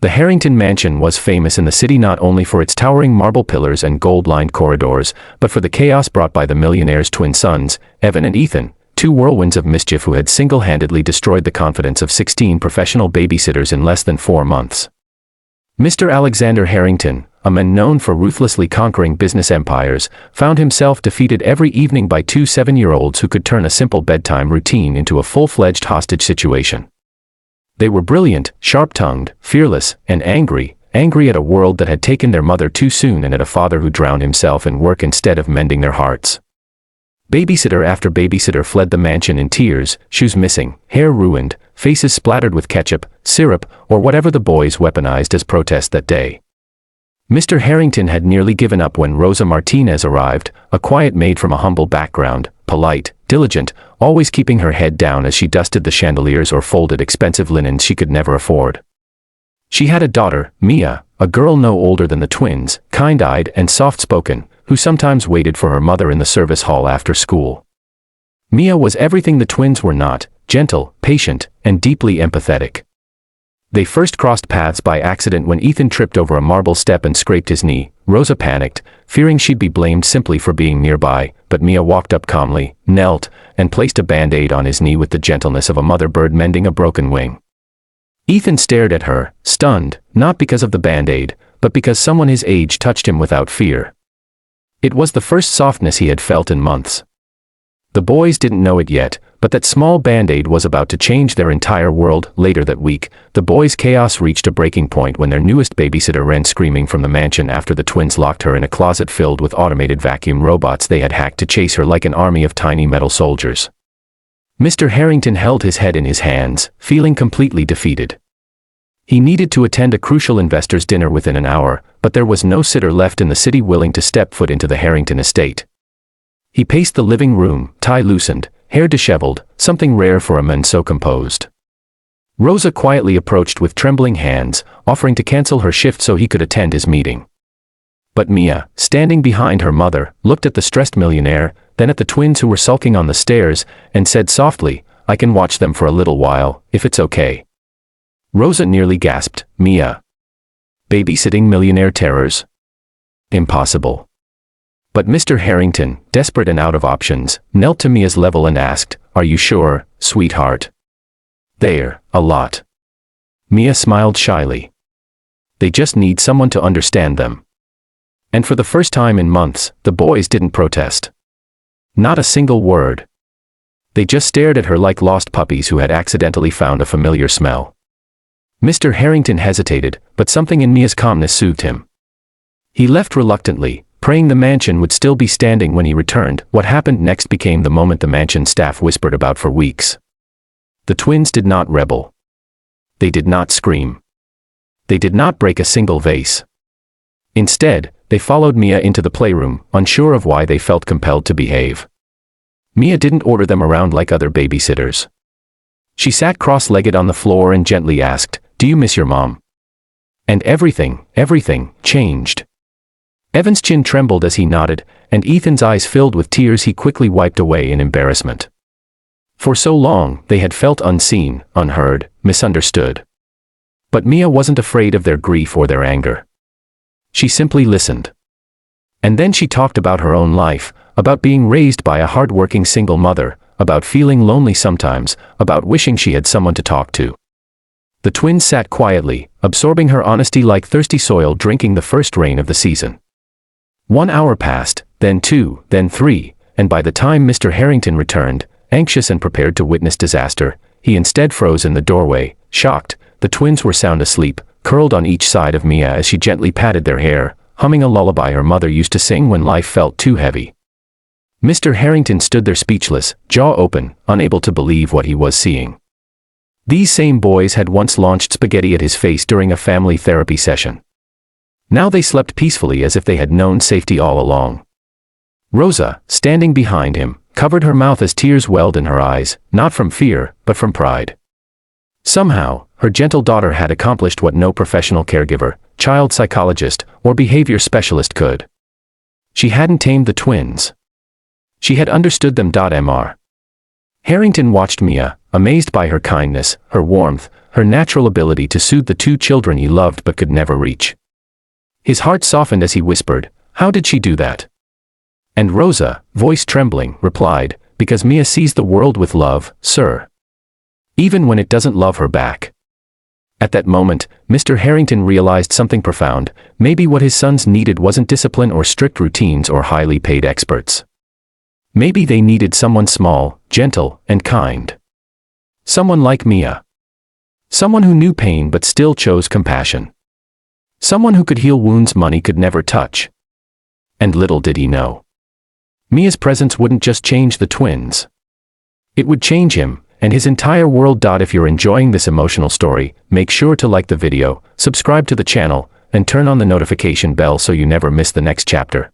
The Harrington mansion was famous in the city not only for its towering marble pillars and gold-lined corridors, but for the chaos brought by the millionaire's twin sons, Evan and Ethan, two whirlwinds of mischief who had single-handedly destroyed the confidence of 16 professional babysitters in less than 4 months. Mr. Alexander Harrington, a man known for ruthlessly conquering business empires, found himself defeated every evening by 2 7-year-olds who could turn a simple bedtime routine into a full-fledged hostage situation. They were brilliant, sharp-tongued, fearless, and angry at a world that had taken their mother too soon and at a father who drowned himself in work instead of mending their hearts. Babysitter after babysitter fled the mansion in tears, shoes missing, hair ruined, faces splattered with ketchup, syrup, or whatever the boys weaponized as protest that day. Mr. Harrington had nearly given up when Rosa Martinez arrived, a quiet maid from a humble background, polite, diligent, always keeping her head down as she dusted the chandeliers or folded expensive linen she could never afford. She had a daughter, Mia, a girl no older than the twins, kind-eyed and soft-spoken, who sometimes waited for her mother in the service hall after school. Mia was everything the twins were not: gentle, patient, and deeply empathetic. They first crossed paths by accident when Ethan tripped over a marble step and scraped his knee. Rosa panicked, fearing she'd be blamed simply for being nearby, but Mia walked up calmly, knelt, and placed a band-aid on his knee with the gentleness of a mother bird mending a broken wing. Ethan stared at her, stunned, not because of the band-aid, but because someone his age touched him without fear. It was the first softness he had felt in months. The boys didn't know it yet, but that small band-aid was about to change their entire world. Later that week, the boys' chaos reached a breaking point when their newest babysitter ran screaming from the mansion after the twins locked her in a closet filled with automated vacuum robots they had hacked to chase her like an army of tiny metal soldiers. Mr. Harrington held his head in his hands, feeling completely defeated. He needed to attend a crucial investors' dinner within an hour, but there was no sitter left in the city willing to step foot into the Harrington estate. He paced the living room, tie loosened, hair disheveled, something rare for a man so composed. Rosa quietly approached with trembling hands, offering to cancel her shift so he could attend his meeting. But Mia, standing behind her mother, looked at the stressed millionaire, then at the twins who were sulking on the stairs, and said softly, "I can watch them for a little while, if it's okay." Rosa nearly gasped, "Mia. Babysitting millionaire terrors? Impossible." But Mr. Harrington, desperate and out of options, knelt to Mia's level and asked, "Are you sure, sweetheart?" "They're a lot." Mia smiled shyly. "They just need someone to understand them." And for the first time in months, the boys didn't protest. Not a single word. They just stared at her like lost puppies who had accidentally found a familiar smell. Mr. Harrington hesitated, but something in Mia's calmness soothed him. He left reluctantly, praying the mansion would still be standing when he returned. What happened next became the moment the mansion staff whispered about for weeks. The twins did not rebel. They did not scream. They did not break a single vase. Instead, they followed Mia into the playroom, unsure of why they felt compelled to behave. Mia didn't order them around like other babysitters. She sat cross-legged on the floor and gently asked, "Do you miss your mom?" And everything changed. Evan's chin trembled as he nodded, and Ethan's eyes filled with tears he quickly wiped away in embarrassment. For so long, they had felt unseen, unheard, misunderstood. But Mia wasn't afraid of their grief or their anger. She simply listened. And then she talked about her own life, about being raised by a hard-working single mother, about feeling lonely sometimes, about wishing she had someone to talk to. The twins sat quietly, absorbing her honesty like thirsty soil drinking the first rain of the season. 1 hour passed, then 2, then 3, and by the time Mr. Harrington returned, anxious and prepared to witness disaster, he instead froze in the doorway, shocked. The twins were sound asleep, curled on each side of Mia as she gently patted their hair, humming a lullaby her mother used to sing when life felt too heavy. Mr. Harrington stood there speechless, jaw open, unable to believe what he was seeing. These same boys had once launched spaghetti at his face during a family therapy session. Now they slept peacefully as if they had known safety all along. Rosa, standing behind him, covered her mouth as tears welled in her eyes, not from fear, but from pride. Somehow, her gentle daughter had accomplished what no professional caregiver, child psychologist, or behavior specialist could. She hadn't tamed the twins. She had understood them. Mr. Harrington watched Mia, amazed by her kindness, her warmth, her natural ability to soothe the two children he loved but could never reach. His heart softened as he whispered, "How did she do that?" And Rosa, voice trembling, replied, "Because Mia sees the world with love, sir. Even when it doesn't love her back." At that moment, Mr. Harrington realized something profound. Maybe what his sons needed wasn't discipline or strict routines or highly paid experts. Maybe they needed someone small, gentle, and kind. Someone like Mia. Someone who knew pain but still chose compassion. Someone who could heal wounds money could never touch. And little did he know, Mia's presence wouldn't just change the twins. It would change him, and his entire world. If you're enjoying this emotional story, make sure to like the video, subscribe to the channel, and turn on the notification bell so you never miss the next chapter.